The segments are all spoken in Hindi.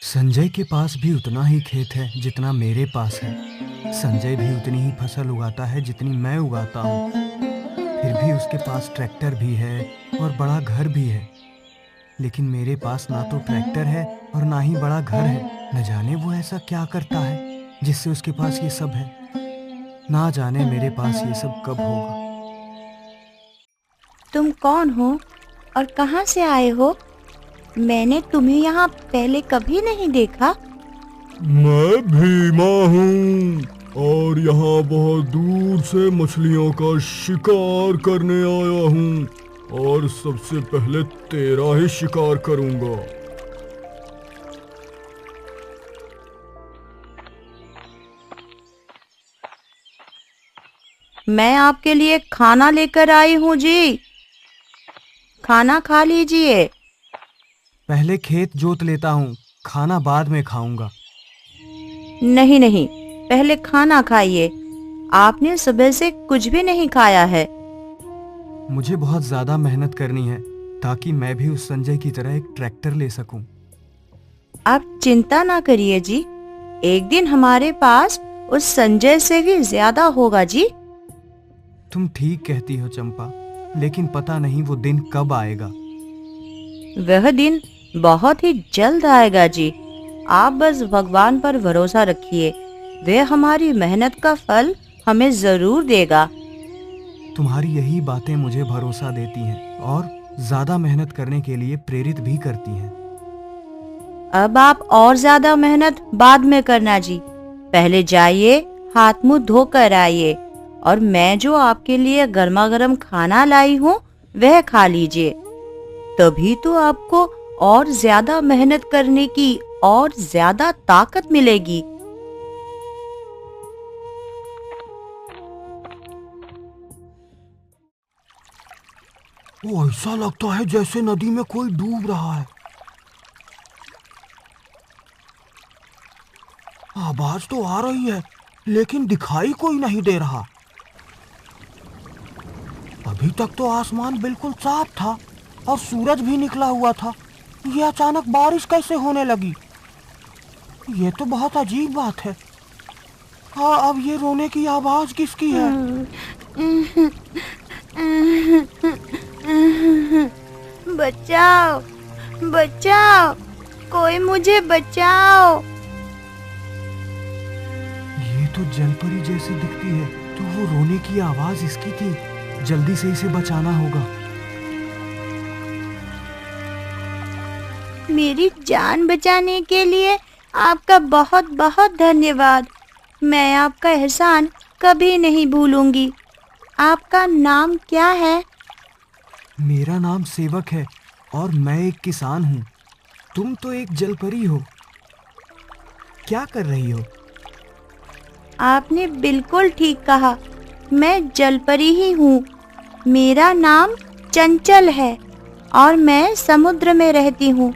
संजय के पास भी उतना ही खेत है जितना मेरे पास है। संजय भी उतनी ही फसल उगाता है जितनी मैं उगाता हूँ। फिर भी उसके पास ट्रैक्टर भी है और बड़ा घर भी है। लेकिन मेरे पास ना तो ट्रैक्टर है और ना ही बड़ा घर है। न जाने वो ऐसा क्या करता है जिससे उसके पास ये सब है। ना जाने मेरे पास ये सब कब होगा। तुम कौन हो और कहाँ से आए हो? मैंने तुम्हें यहाँ पहले कभी नहीं देखा। मैं भीमा हूँ और यहाँ बहुत दूर से मछलियों का शिकार करने आया हूँ और सबसे पहले तेरा ही शिकार करूँगा। मैं आपके लिए खाना लेकर आई हूँ जी। खाना खा लीजिए। पहले खेत जोत लेता हूँ, खाना बाद में खाऊंगा। नहीं नहीं, पहले खाना खाइए। आपने सुबह से कुछ भी नहीं खाया है। मुझे बहुत ज्यादा मेहनत करनी है ताकि मैं भी उस संजय की तरह एक ट्रैक्टर ले सकूं। आप चिंता ना करिए जी, एक दिन हमारे पास उस संजय से भी ज्यादा होगा जी। तुम ठीक कहती हो चंपा, लेकिन पता नहीं वो दिन कब आएगा। वह दिन बहुत ही जल्द आएगा जी। आप बस भगवान पर भरोसा रखिए, वे हमारी मेहनत का फल हमें जरूर देगा। तुम्हारी यही बातें मुझे भरोसा देती हैं और ज्यादा मेहनत करने के लिए प्रेरित भी करती हैं। अब आप और ज्यादा मेहनत बाद में करना जी। पहले जाइए, हाथ मुंह धोकर आइए और मैं जो आपके लिए गर्मा गर्म खाना लाई हूँ वह खा लीजिए। तभी तो आपको और ज्यादा मेहनत करने की और ज्यादा ताकत मिलेगी। वो ऐसा लगता है जैसे नदी में कोई डूब रहा है। आवाज तो आ रही है लेकिन दिखाई कोई नहीं दे रहा। अभी तक तो आसमान बिल्कुल साफ था और सूरज भी निकला हुआ था। ये अचानक बारिश कैसे होने लगी? ये तो बहुत अजीब बात है। हाँ, अब ये रोने की आवाज किसकी है? बचाओ, बचाओ, कोई मुझे बचाओ। ये तो जलपरी जैसी दिखती है, तो वो रोने की आवाज इसकी थी। जल्दी से इसे बचाना होगा। मेरी जान बचाने के लिए आपका बहुत बहुत धन्यवाद। मैं आपका एहसान कभी नहीं भूलूंगी। आपका नाम क्या है? मेरा नाम सेवक है और मैं एक किसान हूँ। तुम तो एक जलपरी हो। क्या कर रही हो? आपने बिल्कुल ठीक कहा, मैं जलपरी ही हूँ। मेरा नाम चंचल है और मैं समुद्र में रहती हूँ।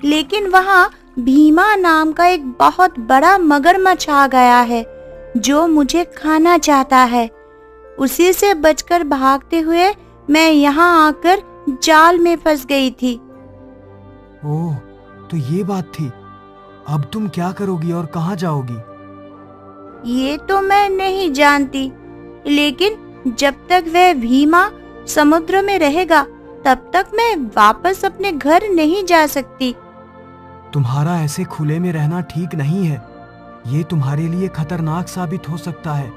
लेकिन वहाँ भीमा नाम का एक बहुत बड़ा मगरमच्छ आ गया है जो मुझे खाना चाहता है। उसी से बचकर भागते हुए मैं यहाँ आकर जाल में फंस गई थी। ओह, तो ये बात थी। अब तुम क्या करोगी और कहाँ जाओगी? ये तो मैं नहीं जानती, लेकिन जब तक वह भीमा समुद्र में रहेगा तब तक मैं वापस अपने घर नहीं जा सकती। तुम्हारा ऐसे खुले में रहना ठीक नहीं है। ये तुम्हारे लिए खतरनाक साबित हो सकता है।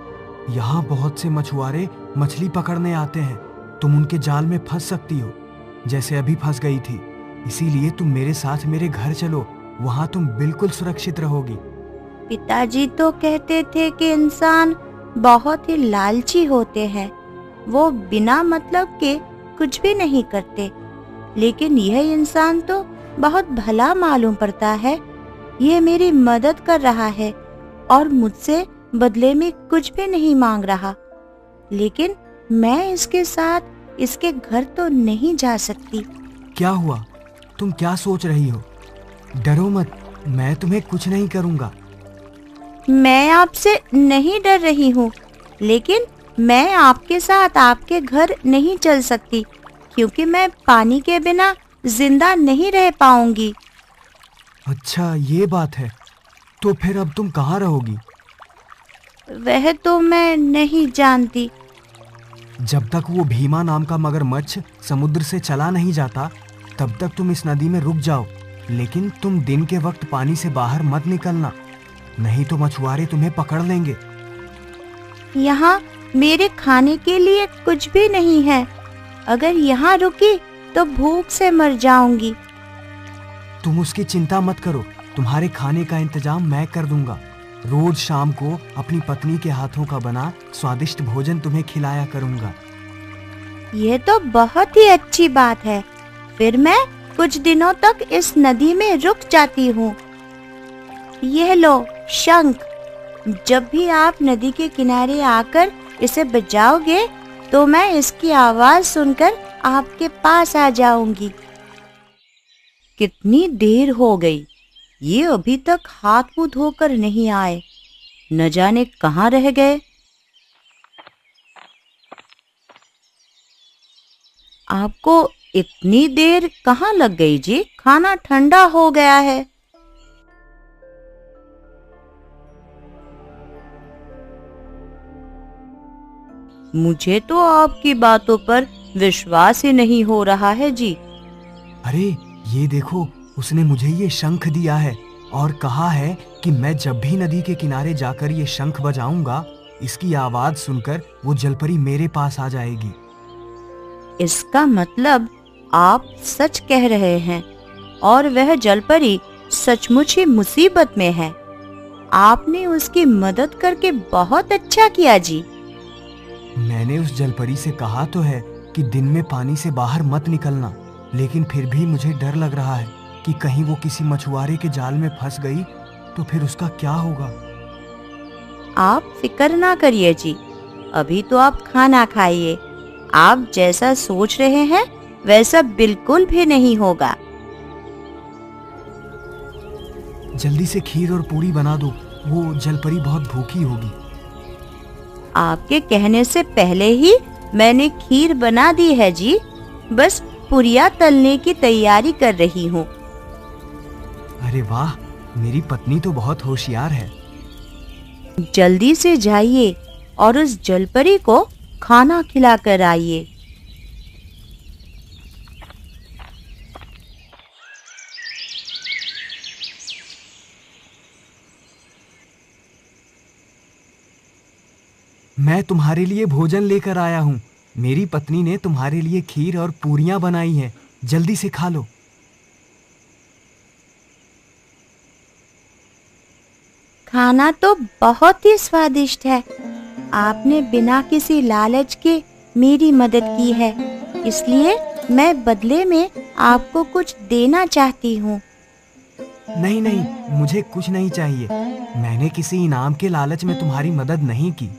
यहाँ बहुत से मछुआरे मछली पकड़ने आते हैं। तुम उनके जाल में फंस सकती हो, जैसे अभी फंस गई थी। इसीलिए तुम मेरे साथ मेरे घर चलो, वहाँ तुम बिल्कुल सुरक्षित रहोगी। पिताजी तो कहते थे कि इंसान बहुत ही लालची होते हैं, वो बिना मतलब के कुछ भी नहीं करते। लेकिन यह इंसान तो बहुत भला मालूम पड़ता है। ये मेरी मदद कर रहा है और मुझसे बदले में कुछ भी नहीं मांग रहा। लेकिन मैं इसके साथ इसके घर तो नहीं जा सकती। क्या हुआ? तुम क्या सोच रही हो? डरो मत, मैं तुम्हें कुछ नहीं करूँगा। मैं आपसे नहीं डर रही हूँ, लेकिन मैं आपके साथ आपके घर नहीं चल सकती क्योंकि मैं पानी के बिना जिंदा नहीं रह पाऊंगी। अच्छा, ये बात है। तो फिर अब तुम कहाँ रहोगी? वह तो मैं नहीं जानती। जब तक वो भीमा नाम का मगरमच्छ समुद्र से चला नहीं जाता, तब तक तुम इस नदी में रुक जाओ। लेकिन तुम दिन के वक्त पानी से बाहर मत निकलना, नहीं तो मछुआरे तुम्हें पकड़ लेंगे। यहाँ मेरे खाने के लिए कुछ भी नहीं है। अगर यहाँ रुकी तो भूख से मर जाऊंगी। तुम उसकी चिंता मत करो, तुम्हारे खाने का इंतजाम मैं कर दूंगा। रोज शाम को अपनी पत्नी के हाथों का बना स्वादिष्ट भोजन तुम्हें खिलाया करूंगा। ये तो बहुत ही अच्छी बात है। फिर मैं कुछ दिनों तक इस नदी में रुक जाती हूँ। यह लो शंख। जब भी आप नदी के किनारे आकर इसे बजाओगे तो मैं इसकी आवाज सुनकर आपके पास आ जाऊंगी। कितनी देर हो गई, ये अभी तक हाथ मुंह धोकर नहीं आए। न जाने कहाँ रह गए। आपको इतनी देर कहाँ लग गई जी? खाना ठंडा हो गया है। मुझे तो आपकी बातों पर विश्वास ही नहीं हो रहा है जी। अरे ये देखो, उसने मुझे ये शंख दिया है और कहा है कि मैं जब भी नदी के किनारे जाकर ये शंख बजाऊंगा, इसकी आवाज सुनकर वो जलपरी मेरे पास आ जाएगी। इसका मतलब आप सच कह रहे हैं और वह जलपरी सचमुच ही मुसीबत में है। आपने उसकी मदद करके बहुत अच्छा किया जी। मैंने उस जलपरी से कहा तो है कि दिन में पानी से बाहर मत निकलना, लेकिन फिर भी मुझे डर लग रहा है कि कहीं वो किसी मछुआरे के जाल में फंस गई तो फिर उसका क्या होगा। आप फिक्र ना करिए जी, अभी तो आप खाना खाइए। आप जैसा सोच रहे हैं वैसा बिल्कुल भी नहीं होगा। जल्दी से खीर और पूरी बना दो, वो जलपरी बहुत भूखी होगी। आपके कहने से पहले ही मैंने खीर बना दी है जी। बस पुरिया तलने की तैयारी कर रही हूँ। अरे वाह, मेरी पत्नी तो बहुत होशियार है। जल्दी से जाइए और उस जलपरी को खाना खिलाकर आइए। मैं तुम्हारे लिए भोजन लेकर आया हूँ। मेरी पत्नी ने तुम्हारे लिए खीर और पूरियां बनाई हैं। जल्दी से खा लो। खाना तो बहुत ही स्वादिष्ट है। आपने बिना किसी लालच के मेरी मदद की है, इसलिए मैं बदले में आपको कुछ देना चाहती हूँ। नहीं नहीं, मुझे कुछ नहीं चाहिए। मैंने किसी इनाम के लालच में तुम्हारी मदद नहीं की।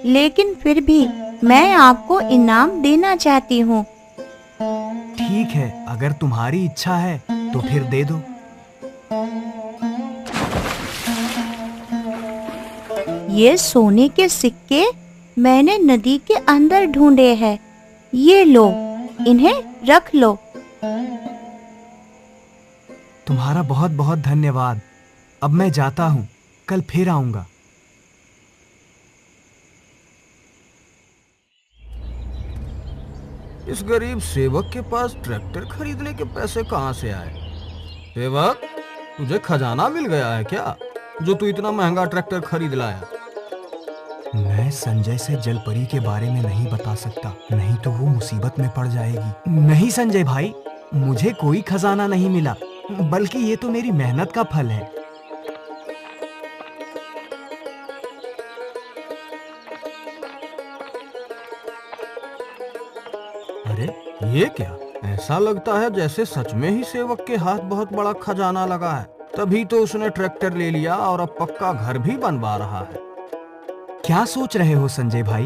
लेकिन फिर भी मैं आपको इनाम देना चाहती हूँ। ठीक है, अगर तुम्हारी इच्छा है तो फिर दे दो। ये सोने के सिक्के मैंने नदी के अंदर ढूंढे हैं। ये लो, इन्हें रख लो। तुम्हारा बहुत बहुत धन्यवाद। अब मैं जाता हूँ, कल फिर आऊंगा। इस गरीब सेवक के पास ट्रैक्टर खरीदने के पैसे कहाँ से आए? सेवक, तुझे खजाना मिल गया है क्या, जो तू इतना महंगा ट्रैक्टर खरीद लाया? मैं संजय से जलपरी के बारे में नहीं बता सकता, नहीं तो वो मुसीबत में पड़ जाएगी। नहीं संजय भाई, मुझे कोई खजाना नहीं मिला, बल्कि ये तो मेरी मेहनत का फल है। अरे ये क्या? ऐसा लगता है जैसे सच में ही सेवक के हाथ बहुत बड़ा खजाना लगा है, तभी तो उसने ट्रैक्टर ले लिया और अब पक्का घर भी बनवा रहा है। क्या सोच रहे हो संजय भाई?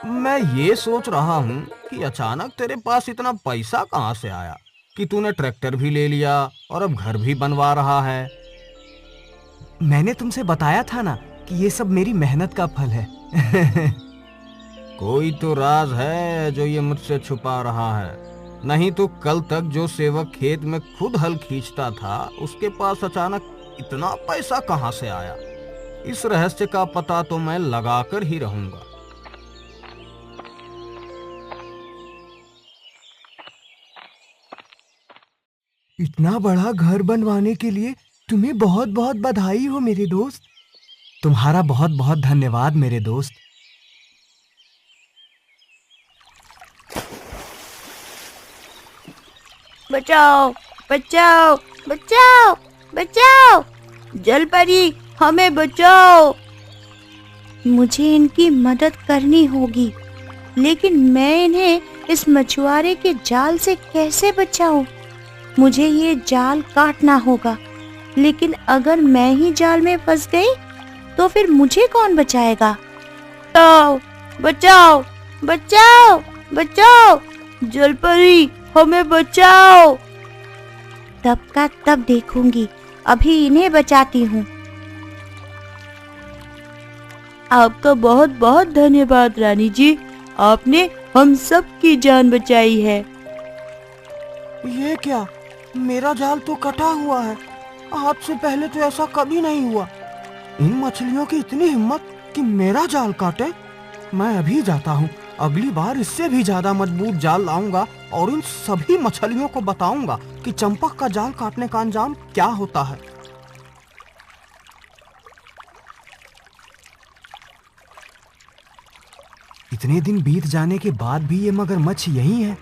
मैं ये सोच रहा हूँ कि अचानक तेरे पास इतना पैसा कहाँ से आया कि तूने ट्रैक्टर भी ले लिया और अब घर भी बनवा रहा है। मैंने तुमसे बताया था ना कि ये सब मेरी मेहनत का फल है। कोई तो राज है जो ये मुझसे छुपा रहा है। नहीं तो कल तक जो सेवक खेत में खुद हल खींचता था, उसके पास अचानक इतना पैसा कहां से आया? इस रहस्य का पता तो मैं लगाकर ही रहूंगा। इतना बड़ा घर बनवाने के लिए तुम्हें बहुत बहुत बधाई हो मेरे दोस्त। तुम्हारा बहुत बहुत धन्यवाद मेरे दोस्त। बचाओ बचाओ बचाओ बचाओ, जलपरी हमें बचाओ। मुझे इनकी मदद करनी होगी, लेकिन मैं इन्हें इस मछुआरे के जाल से कैसे बचाऊं? मुझे ये जाल काटना होगा, लेकिन अगर मैं ही जाल में फंस गई तो फिर मुझे कौन बचाएगा? बचाओ बचाओ बचाओ बचाओ, जलपरी हमें बचाओ। तब का तब देखूंगी, अभी इन्हें बचाती हूँ। आपका बहुत बहुत धन्यवाद रानी जी, आपने हम सब की जान बचाई है। ये क्या, मेरा जाल तो कटा हुआ है। आज से पहले तो ऐसा कभी नहीं हुआ। इन मछलियों की इतनी हिम्मत कि मेरा जाल काटे। मैं अभी जाता हूँ, अगली बार इससे भी ज्यादा मजबूत जाल लाऊंगा और इन सभी मछलियों को बताऊंगा कि चंपक का जाल काटने का अंजाम क्या होता है। इतने दिन बीत जाने के बाद भी ये मगरमच्छ यही है।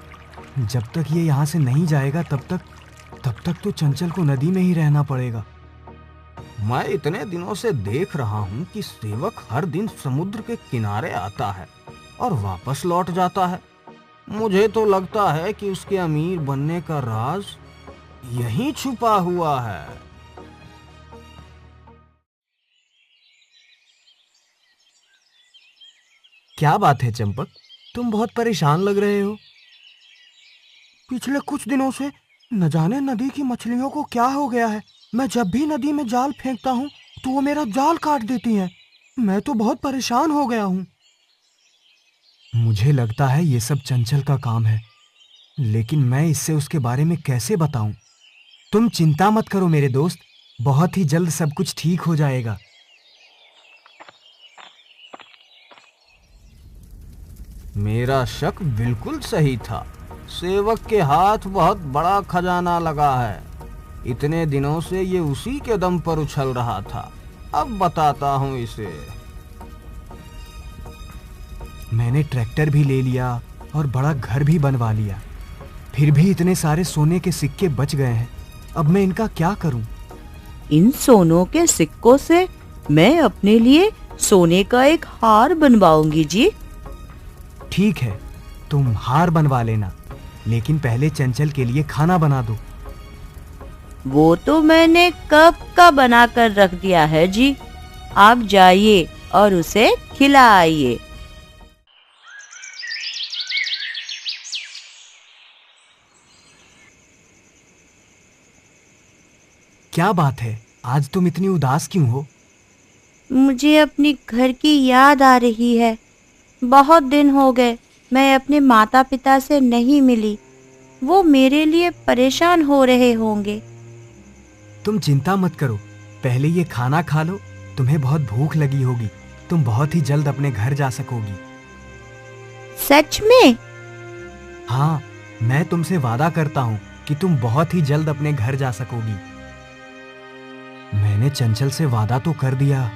जब तक ये यहाँ से नहीं जाएगा तब तक तो चंचल को नदी में ही रहना पड़ेगा। मैं इतने दिनों से देख रहा हूँ कि सेवक हर दिन समुद्र के किनारे आता है और वापस लौट जाता है। मुझे तो लगता है कि उसके अमीर बनने का राज यहीं छुपा हुआ है। क्या बात है चंपक, तुम बहुत परेशान लग रहे हो। पिछले कुछ दिनों से न जाने नदी की मछलियों को क्या हो गया है। मैं जब भी नदी में जाल फेंकता हूँ तो वो मेरा जाल काट देती हैं। मैं तो बहुत परेशान हो गया हूँ। मुझे लगता है ये सब चंचल का काम है, लेकिन मैं इससे उसके बारे में कैसे बताऊं? तुम चिंता मत करो मेरे दोस्त, बहुत ही जल्द सब कुछ ठीक हो जाएगा। मेरा शक बिल्कुल सही था। सेवक के हाथ बहुत बड़ा खजाना लगा है। इतने दिनों से ये उसी के दम पर उछल रहा था। अब बताता हूँ इसे। मैंने ट्रैक्टर भी ले लिया और बड़ा घर भी बनवा लिया, फिर भी इतने सारे सोने के सिक्के बच गए हैं। अब मैं इनका क्या करूं? इन सोनों के सिक्कों से मैं अपने लिए सोने का एक हार बनवाऊंगी जी। ठीक है, तुम हार बनवा लेना, लेकिन पहले चंचल के लिए खाना बना दो। वो तो मैंने कब का बना कर रख दिया है जी। आप जाइए और उसे खिलाइए। क्या बात है, आज तुम इतनी उदास क्यों हो? मुझे अपनी घर की याद आ रही है। बहुत दिन हो गए मैं अपने माता पिता से नहीं मिली। वो मेरे लिए परेशान हो रहे होंगे। तुम चिंता मत करो, पहले ये खाना खा लो। तुम्हें बहुत भूख लगी होगी। तुम बहुत ही जल्द अपने घर जा सकोगी। सच में? हाँ, मैं तुमसे वादा करता हूँ कि तुम बहुत ही जल्द अपने घर जा सकोगी। मैंने चंचल से वादा तो कर दिया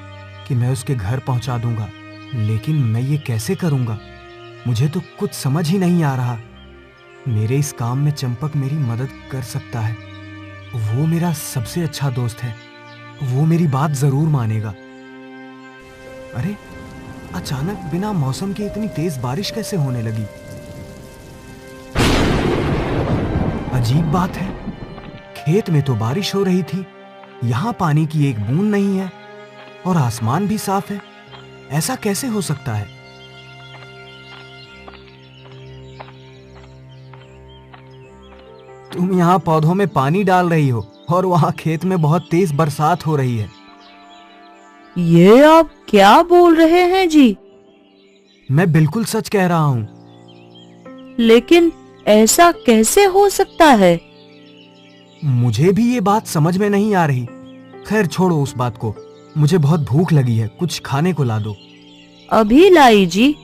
कि मैं उसके घर पहुंचा दूंगा, लेकिन मैं ये कैसे करूंगा? मुझे तो कुछ समझ ही नहीं आ रहा। मेरे इस काम में चंपक मेरी मदद कर सकता है। वो मेरा सबसे अच्छा दोस्त है। वो मेरी बात जरूर मानेगा। अरे, अचानक बिना मौसम के इतनी तेज बारिश कैसे होने लगी? अजीब बात है, खेत में तो बारिश हो रही थी, यहाँ पानी की एक बूंद नहीं है और आसमान भी साफ है। ऐसा कैसे हो सकता है? तुम यहाँ पौधों में पानी डाल रही हो और वहाँ खेत में बहुत तेज बरसात हो रही है। ये आप क्या बोल रहे हैं जी? मैं बिल्कुल सच कह रहा हूँ। लेकिन ऐसा कैसे हो सकता है? मुझे भी ये बात समझ में नहीं आ रही। खैर छोड़ो उस बात को, मुझे बहुत भूख लगी है, कुछ खाने को ला दो। अभी लाई जी।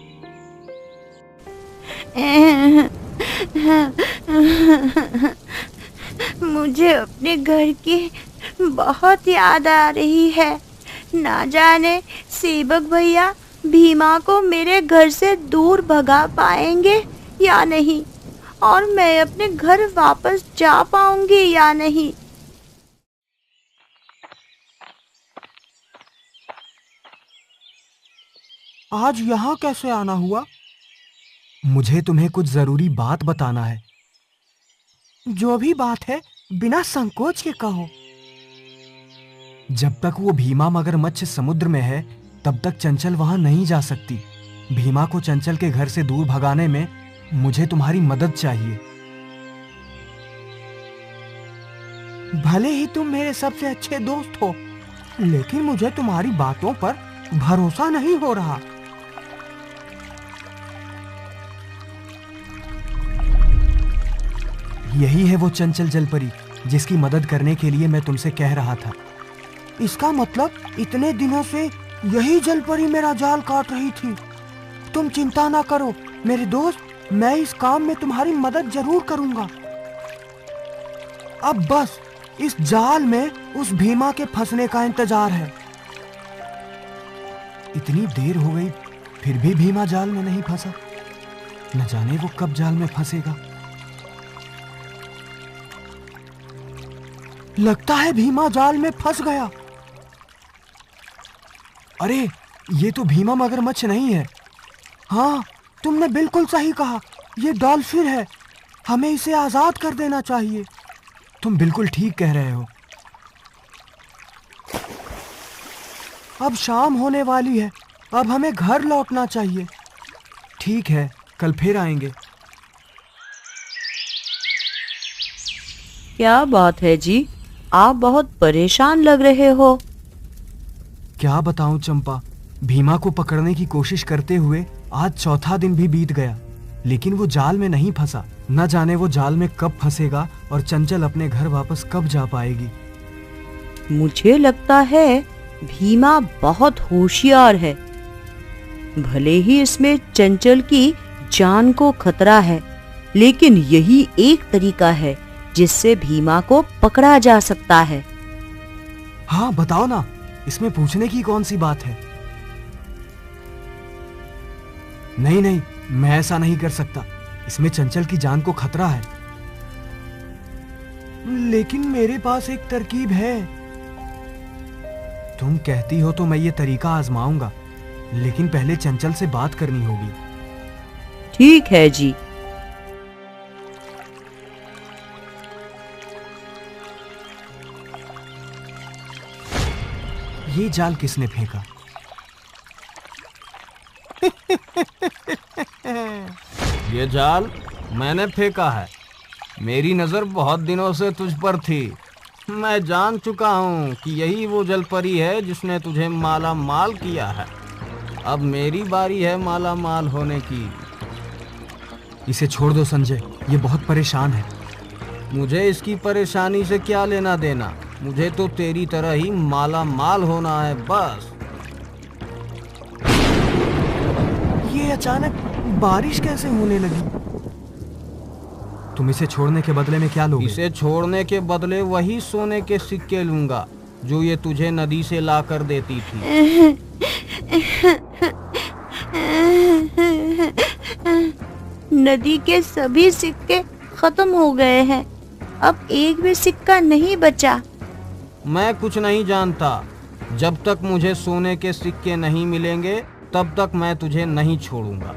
मुझे अपने घर की बहुत याद आ रही है। ना जाने सेवक भैया भीमा को मेरे घर से दूर भगा पाएंगे या नहीं, और मैं अपने घर वापस जा पाऊंगी या नहीं। आज यहाँ कैसे आना हुआ? मुझे तुम्हें कुछ जरूरी बात बताना है। जो भी बात है बिना संकोच के कहो। जब तक वो भीमा मगरमच्छ समुद्र में है तब तक चंचल वहां नहीं जा सकती। भीमा को चंचल के घर से दूर भगाने में मुझे तुम्हारी मदद चाहिए। भले ही तुम मेरे सबसे अच्छे दोस्त हो, लेकिन मुझे तुम्हारी बातों पर भरोसा नहीं हो रहा। यही है वो चंचल जलपरी जिसकी मदद करने के लिए मैं तुमसे कह रहा था। इसका मतलब इतने दिनों से यही जलपरी मेरा जाल काट रही थी। तुम चिंता ना करो मेरे दोस्त, मैं इस काम में तुम्हारी मदद जरूर करूंगा। अब बस इस जाल में उस भीमा के फंसने का इंतजार है। इतनी देर हो गई फिर भी भीमा जाल में नहीं फंसा। न जाने वो कब जाल में फंसेगा। लगता है भीमा जाल में फंस गया। अरे ये तो भीमा मगरमच्छ नहीं है। हाँ, तुमने बिल्कुल सही कहा, ये डॉल्फिन है। हमें इसे आजाद कर देना चाहिए। तुम बिल्कुल ठीक कह रहे हो। अब शाम होने वाली है, अब हमें घर लौटना चाहिए। ठीक है, कल फिर आएंगे। क्या बात है जी, आप बहुत परेशान लग रहे हो। क्या बताऊं चंपा, भीमा को पकड़ने की कोशिश करते हुए आज चौथा दिन भी बीत गया, लेकिन वो जाल में नहीं फंसा। न जाने वो जाल में कब फंसेगा और चंचल अपने घर वापस कब जा पाएगी। मुझे लगता है भीमा बहुत होशियार है। भले ही इसमें चंचल की जान को खतरा है, लेकिन यही एक तरीका है जिससे भीमा को पकड़ा जा सकता है। हाँ बताओ ना, इसमें पूछने की कौन सी बात है। नहीं नहीं, मैं ऐसा नहीं कर सकता। इसमें चंचल की जान को खतरा है। लेकिन मेरे पास एक तरकीब है। तुम कहती हो तो मैं ये तरीका आजमाऊंगा, लेकिन पहले चंचल से बात करनी होगी। ठीक है जी। ये जाल किसने फेंका? ये जाल मैंने फेंका है। मेरी नज़र बहुत दिनों से तुझ पर थी। मैं जान चुका हूँ कि यही वो जलपरी है जिसने तुझे माला माल किया है। अब मेरी बारी है माला माल होने की। इसे छोड़ दो संजय, ये बहुत परेशान है। मुझे इसकी परेशानी से क्या लेना देना। मुझे तो तेरी तरह ही माला माल होना है बस। ये अचानक बारिश कैसे होने लगी? तुम इसे छोड़ने के बदले में क्या लोगे? इसे छोड़ने के बदले वही सोने के सिक्के लूंगा जो ये तुझे नदी से ला कर देती थी। नदी के सभी सिक्के खत्म हो गए हैं, अब एक भी सिक्का नहीं बचा। मैं कुछ नहीं जानता। जब तक मुझे सोने के सिक्के नहीं मिलेंगे तब तक मैं तुझे नहीं छोड़ूंगा।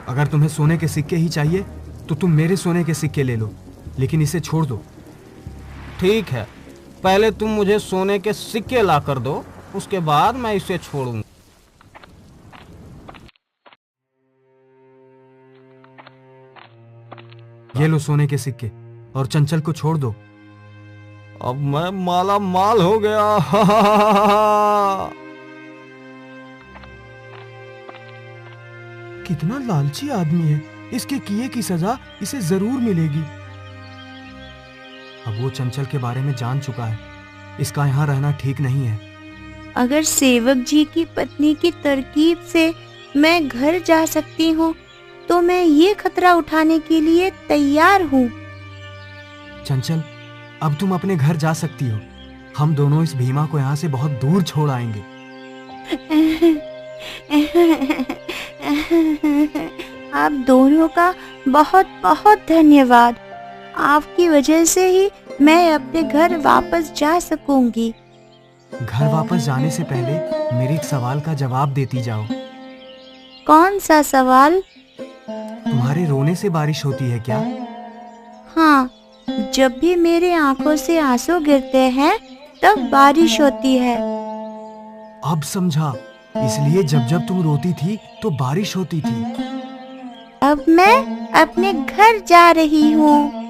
अगर तुम्हें सोने के सिक्के ही चाहिए तो तुम मेरे सोने के सिक्के ले लो, लेकिन इसे छोड़ दो। ठीक है, पहले तुम मुझे सोने के सिक्के ला कर दो, उसके बाद मैं इसे छोड़ूंगा। ये लो सोने के सिक्के और चंचल को छोड़ दो। अब मैं माला माल हो गया। कितना लालची आदमी है। इसके किए की सजा इसे जरूर मिलेगी। अब वो चंचल के बारे में जान चुका है, इसका यहाँ रहना ठीक नहीं है। अगर सेवक जी की पत्नी की तरकीब से मैं घर जा सकती हूँ तो मैं ये खतरा उठाने के लिए तैयार हूँ। चंचल, अब तुम अपने घर जा सकती हो। हम दोनों इस भीमा को यहाँ से बहुत दूर छोड़ आएंगे। आप दोनों का बहुत बहुत धन्यवाद। आपकी वजह से ही मैं अपने घर वापस जा सकूंगी। घर वापस जाने से पहले मेरे एक सवाल का जवाब देती जाओ। कौन सा सवाल? तुम्हारे रोने से बारिश होती है क्या? हाँ, जब भी मेरे आंखों से आंसू गिरते हैं तब बारिश होती है। अब समझा, इसलिए जब जब तुम रोती थी तो बारिश होती थी। अब मैं अपने घर जा रही हूँ।